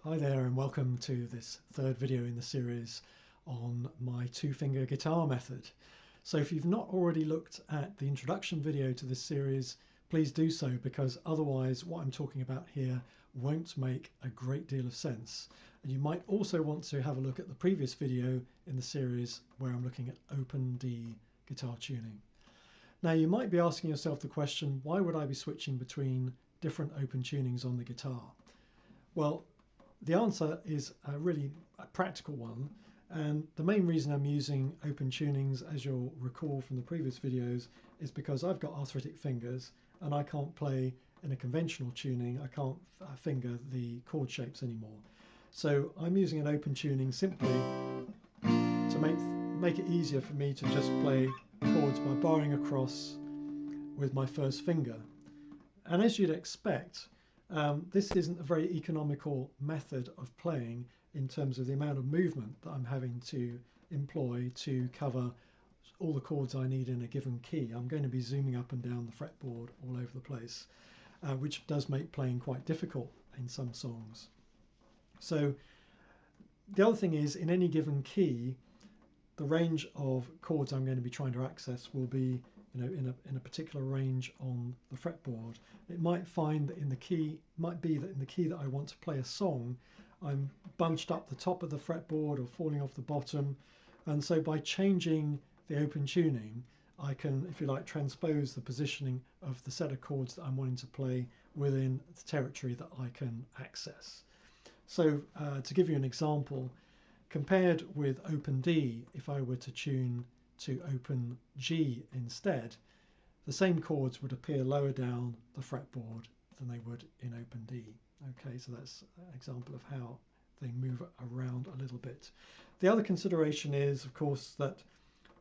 Hi there and welcome to this third video in the series on my two-finger guitar method. So if you've not already looked at the introduction video to this series, please do so, because otherwise what I'm talking about here won't make a great deal of sense. And you might also want to have a look at the previous video in the series where I'm looking at open D guitar tuning. Now you might be asking yourself the question, why would I be switching between different open tunings on the guitar? Well, the answer is really a practical one, and the main reason I'm using open tunings, as you'll recall from the previous videos, is because I've got arthritic fingers and I can't play in a conventional tuning. I can't finger the chord shapes anymore. So I'm using an open tuning simply to make it easier for me to just play chords by barring across with my first finger. And as you'd expect, this isn't a very economical method of playing in terms of the amount of movement that I'm having to employ to cover all the chords I need in a given key. I'm going to be zooming up and down the fretboard all over the place, which does make playing quite difficult in some songs. So the other thing is, in any given key, the range of chords I'm going to be trying to access will be in a particular range on the fretboard. It might find that in the key that I want to play a song, I'm bunched up the top of the fretboard or falling off the bottom, and so by changing the open tuning, I can, if you like, transpose the positioning of the set of chords that I'm wanting to play within the territory that I can access. So to give you an example, compared with open D, if I were to tune to open G instead, the same chords would appear lower down the fretboard than they would in open D. Okay, so that's an example of how they move around a little bit. The other consideration is, of course, that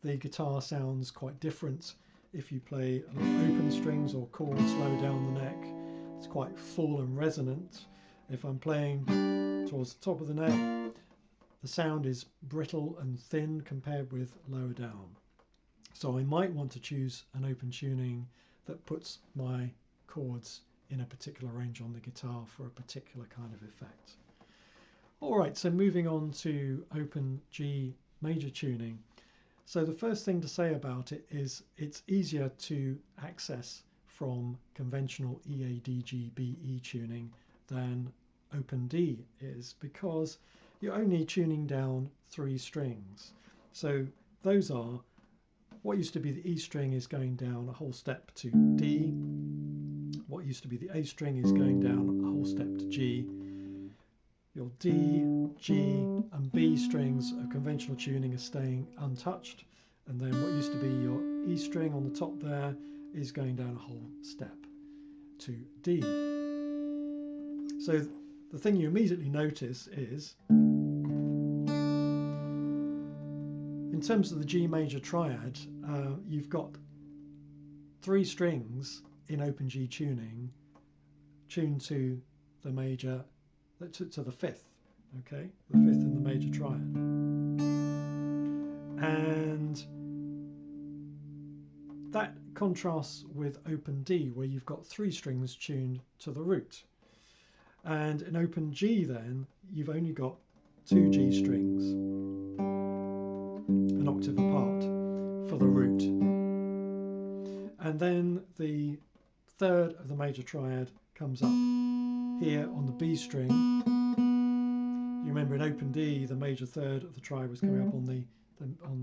the guitar sounds quite different if you play open strings or chords lower down the neck. It's quite full and resonant. If I'm playing towards the top of the neck, the sound is brittle and thin compared with lower down. So I might want to choose an open tuning that puts my chords in a particular range on the guitar for a particular kind of effect. Alright, so moving on to open G major tuning. So the first thing to say about it is it's easier to access from conventional E, A, D, G, B, E tuning than open D is, because you're only tuning down 3 strings. So those are, what used to be the E string is going down a whole step to D. What used to be the A string is going down a whole step to G. Your D, G and B strings of conventional tuning are staying untouched. And then what used to be your E string on the top there is going down a whole step to D. So the thing you immediately notice is, in terms of the G major triad, you've got 3 strings in open G tuning tuned to the major, to the 5th, okay, the 5th in the major triad. And that contrasts with open D, where you've got 3 strings tuned to the root. And in open G then, you've only got 2 G strings, an octave apart, for the root. And then the 3rd of the major triad comes up here on the B string. You remember in open D, the major 3rd of the triad was coming up on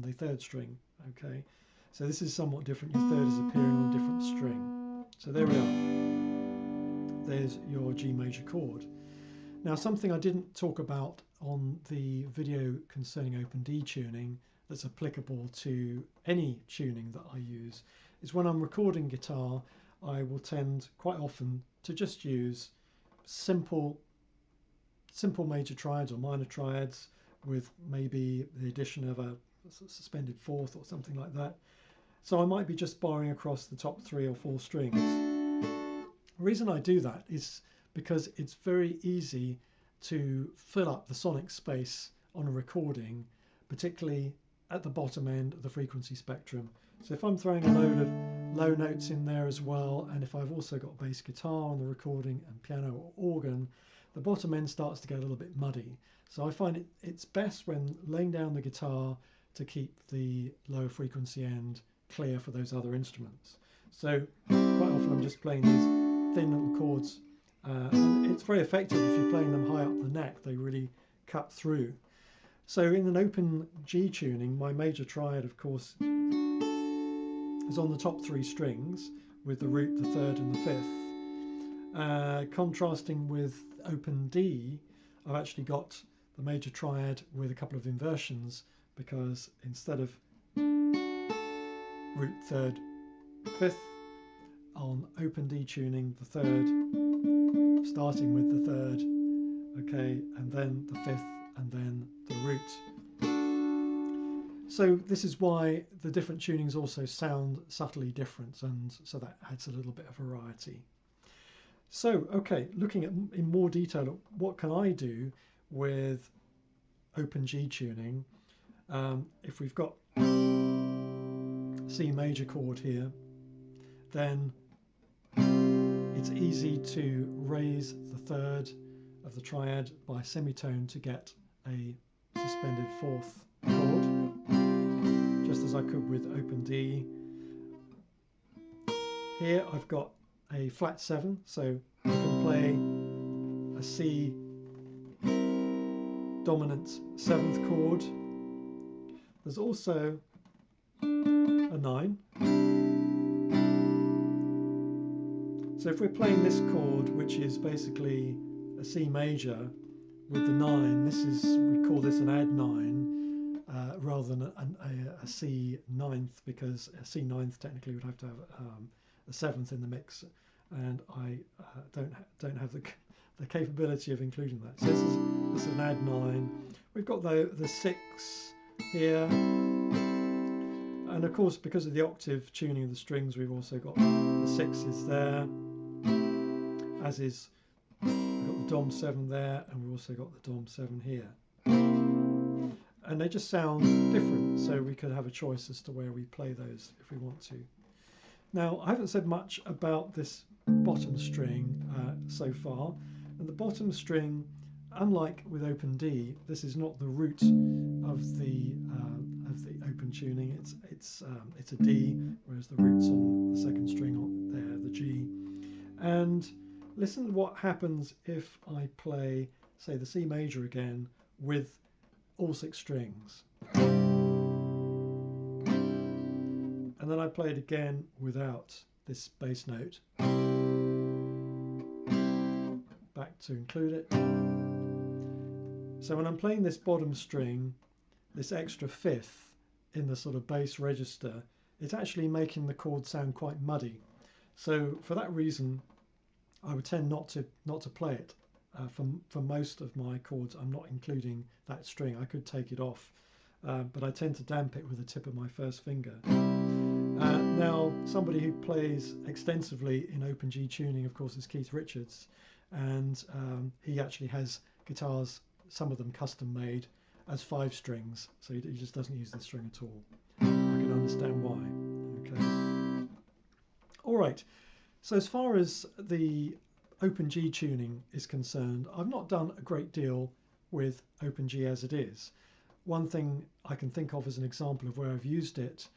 the 3rd string. Okay, so this is somewhat different. Your 3rd is appearing on a different string. So there we are. There's your G major chord. Now, something I didn't talk about on the video concerning open D tuning that's applicable to any tuning that I use is, when I'm recording guitar, I will tend quite often to just use simple major triads or minor triads with maybe the addition of a suspended 4th or something like that. So I might be just barring across the top 3 or 4 strings. The reason I do that is because it's very easy to fill up the sonic space on a recording, particularly at the bottom end of the frequency spectrum. So if I'm throwing a load of low notes in there as well, and if I've also got bass guitar on the recording and piano or organ, the bottom end starts to get a little bit muddy. So I find it's best when laying down the guitar to keep the lower frequency end clear for those other instruments. So quite often I'm just playing these thin little chords, and it's very effective if you're playing them high up the neck. They really cut through. So in an open G tuning, my major triad, of course, is on the top 3 strings with the root, the 3rd and the 5th. Contrasting with open D, I've actually got the major triad with a couple of inversions, because instead of root, 3rd, 5th, on open D tuning, the 3rd, starting with the 3rd, okay, and then the 5th, and then the root. So this is why the different tunings also sound subtly different, and so that adds a little bit of variety. So, okay, looking at in more detail at what can I do with open G tuning. If we've got C major chord here, then it's easy to raise the 3rd of the triad by semitone to get a suspended 4th chord, just as I could with open D. Here I've got a flat 7, so I can play a C dominant 7th chord. There's also a 9. So if we're playing this chord, which is basically a C major with the 9, this is, we call this an add 9 rather than a C 9th, because a C 9th technically would have to have a 7th in the mix, and I don't have the capability of including that. So this is an add 9. We've got the 6 here, and of course because of the octave tuning of the strings, we've also got the 6s there, as is we've got the Dom 7 there, and we've also got the Dom 7 here, and they just sound different, so we could have a choice as to where we play those if we want to. Now, I haven't said much about this bottom string so far, and the bottom string, unlike with open D, this is not the root of the open tuning. It's a D, whereas the root's on the second string on there, the G. And listen to what happens if I play, say, the C major again with all 6 strings. And then I play it again without this bass note. Back to include it. So when I'm playing this bottom string, this extra 5th in the sort of bass register, it's actually making the chord sound quite muddy. So for that reason, I would tend not to play it. For most of my chords, I'm not including that string. I could take it off, but I tend to damp it with the tip of my first finger. Now, somebody who plays extensively in open G tuning, of course, is Keith Richards, and he actually has guitars, some of them custom made, as 5 strings, so he just doesn't use the string at all. I can understand why. Okay. All right. So as far as the open G tuning is concerned, I've not done a great deal with open G as it is. One thing I can think of as an example of where I've used it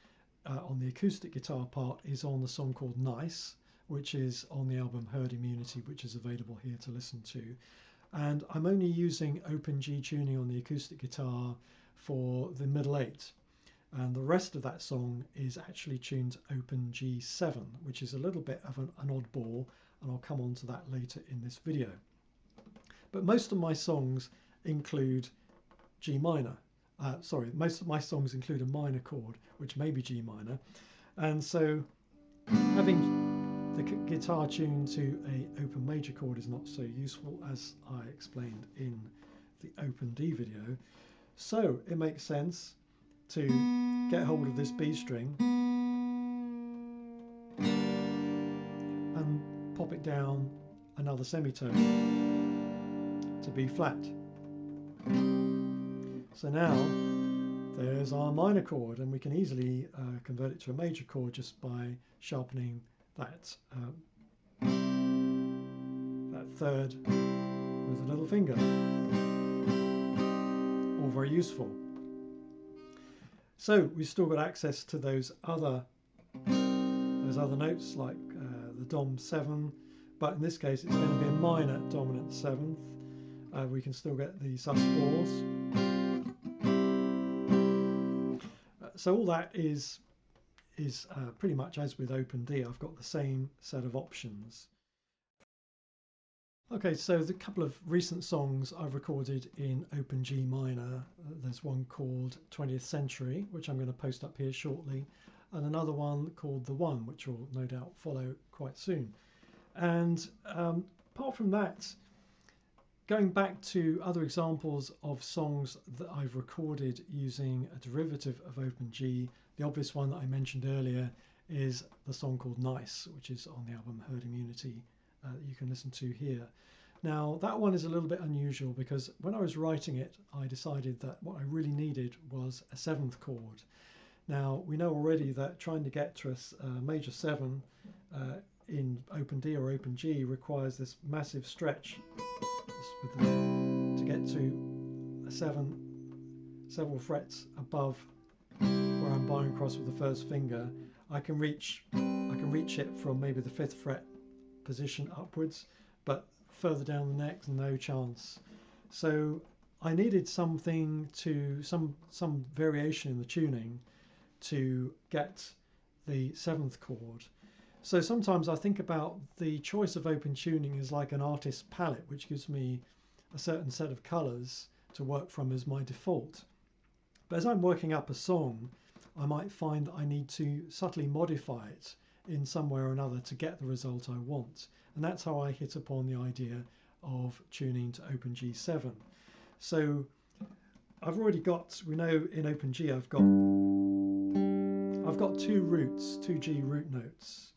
on the acoustic guitar part is on the song called Nice, which is on the album Herd Immunity, which is available here to listen to. And I'm only using open G tuning on the acoustic guitar for the middle 8. And the rest of that song is actually tuned open G7, which is a little bit of an oddball, and I'll come on to that later in this video. But most of my songs include G minor. Most of my songs include a minor chord, which may be G minor. And so having the guitar tuned to an open major chord is not so useful, as I explained in the open D video. So it makes sense to get hold of this B string and pop it down another semitone to B flat. So now there's our minor chord, and we can easily convert it to a major chord just by sharpening that 3rd with with the little finger. All very useful. So we've still got access to those other notes like the Dom 7, but in this case it's going to be a minor dominant 7th. We can still get the sus4s. So all that is pretty much as with Open D. I've got the same set of options. Okay, so the couple of recent songs I've recorded in Open G minor. There's one called 20th Century, which I'm going to post up here shortly, and another one called The One, which will no doubt follow quite soon. And apart from that, going back to other examples of songs that I've recorded using a derivative of Open G, the obvious one that I mentioned earlier is the song called Nice, which is on the album Herd Immunity that you can listen to here. Now that one is a little bit unusual because when I was writing it, I decided that what I really needed was a 7th chord. Now we know already that trying to get to a major 7 in Open D or Open G requires this massive stretch to get to a 7 several frets above where I'm bowing across with the first finger. I can reach it from maybe the 5th fret position upwards, but further down the neck, no chance. So I needed something to some variation in the tuning to get the 7th chord. So sometimes I think about the choice of open tuning as like an artist's palette, which gives me a certain set of colors to work from as my default. But as I'm working up a song, I might find that I need to subtly modify it in some way or another to get the result I want. And that's how I hit upon the idea of tuning to Open G7. So I've already got, we know in Open G I've got 2 roots, 2 G root notes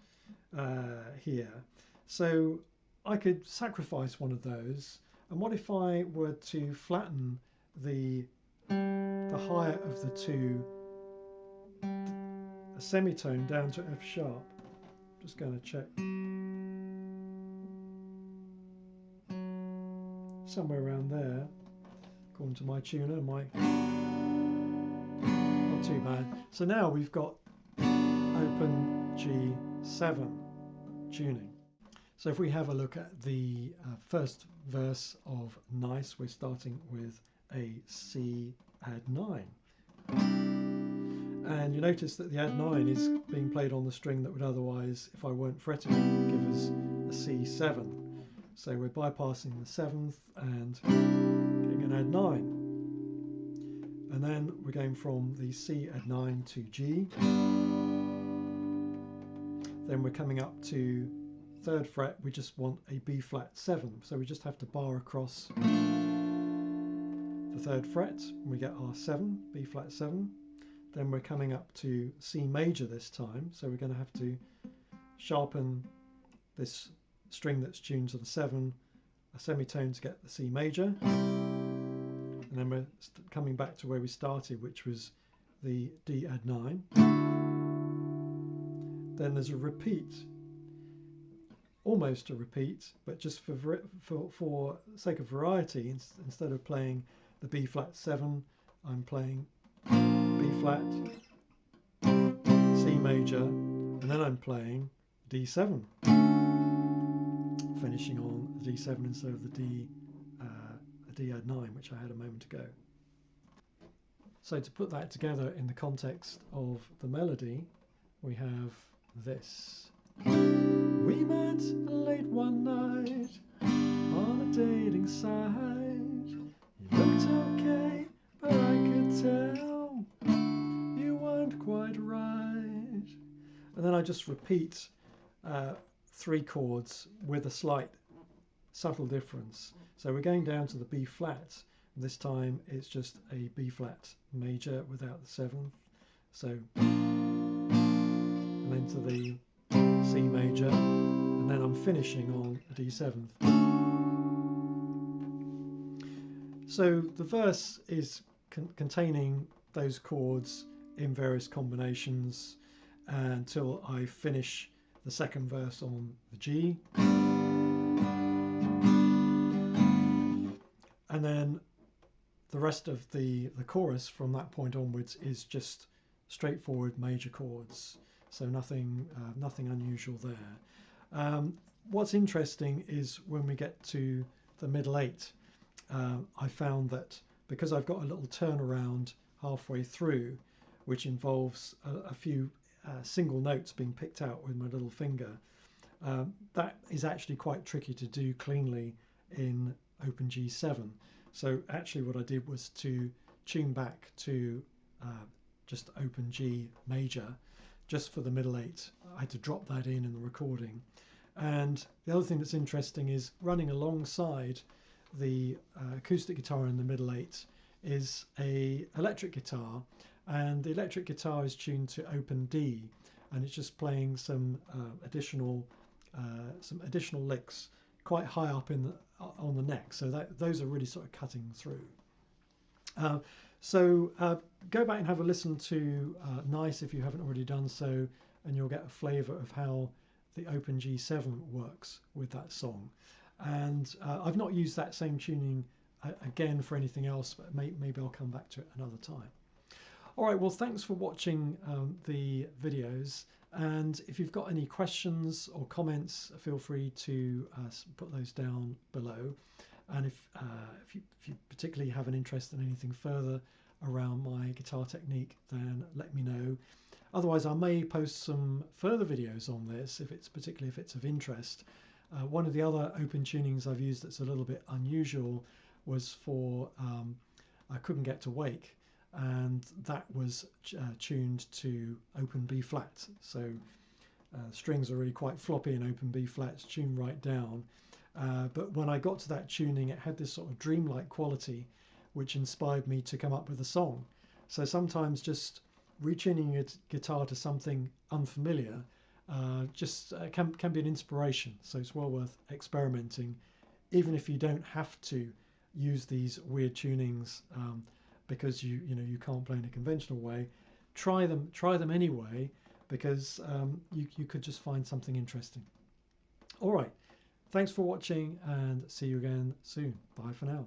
here. So I could sacrifice one of those, and what if I were to flatten the higher of the 2, a semitone down to F sharp. Just going to check. Somewhere around there, according to my tuner, not too bad. So now we've got Open G7 tuning. So if we have a look at the first verse of Nice, we're starting with a C add 9. And you notice that the add 9 is being played on the string that would otherwise, if I weren't fretting it, give us a C7. So we're bypassing the 7th and getting an add 9. And then we're going from the C add 9 to G. Then we're coming up to 3rd fret, we just want a B flat 7. So we just have to bar across the 3rd fret and we get our 7, B flat 7. Then we're coming up to C major this time, so we're going to have to sharpen this string that's tuned to the 7, a semitone to get the C major, and then we're coming back to where we started, which was the D add 9. Then there's a repeat, almost a repeat, but just for sake of variety, instead of playing the B flat 7, I'm playing B flat, C major, and then I'm playing D7, finishing on the D7 instead of the D add 9, which I had a moment ago. So to put that together in the context of the melody, we have this. We met late one night on a dating site. You looked okay, but I could tell you weren't quite right. And then I just repeat 3 chords with a slight subtle difference. So we're going down to the B flat. This time it's just a B flat major without the 7th. So, and then to the C major, and then I'm finishing on a D7th. So the verse is containing those chords in various combinations until I finish the 2nd verse on the G. and then the rest of the chorus from that point onwards is just straightforward major chords. So nothing unusual there. What's interesting is when we get to the middle eight, I found that because I've got a little turnaround halfway through, which involves a few single notes being picked out with my little finger, that is actually quite tricky to do cleanly in open G7. So actually what I did was to tune back to just open G major, just for the middle eight. I had to drop that in the recording. And the other thing that's interesting is running alongside the acoustic guitar in the middle eight is a electric guitar, and the electric guitar is tuned to open D, and it's just playing some additional licks quite high up on the neck, so those are really sort of cutting through. So go back and have a listen to Nice if you haven't already done so, and you'll get a flavour of how the open G7 works with that song. And I've not used that same tuning again for anything else, but maybe I'll come back to it another time. All right, well, thanks for watching the videos, and if you've got any questions or comments, feel free to put those down below. And if you particularly have an interest in anything further around my guitar technique, then let me know. Otherwise, I may post some further videos on this, particularly if it's of interest. One of the other open tunings I've used that's a little bit unusual was for I Couldn't Get to Wake, and that was tuned to open B flat. So strings are really quite floppy in open B flat, it's tuned right down. But when I got to that tuning, it had this sort of dreamlike quality, which inspired me to come up with a song. So sometimes just retuning a guitar to something unfamiliar can be an inspiration. So it's well worth experimenting, even if you don't have to use these weird tunings because you can't play in a conventional way. Try them anyway, because you could just find something interesting. All right. Thanks for watching, and see you again soon. Bye for now.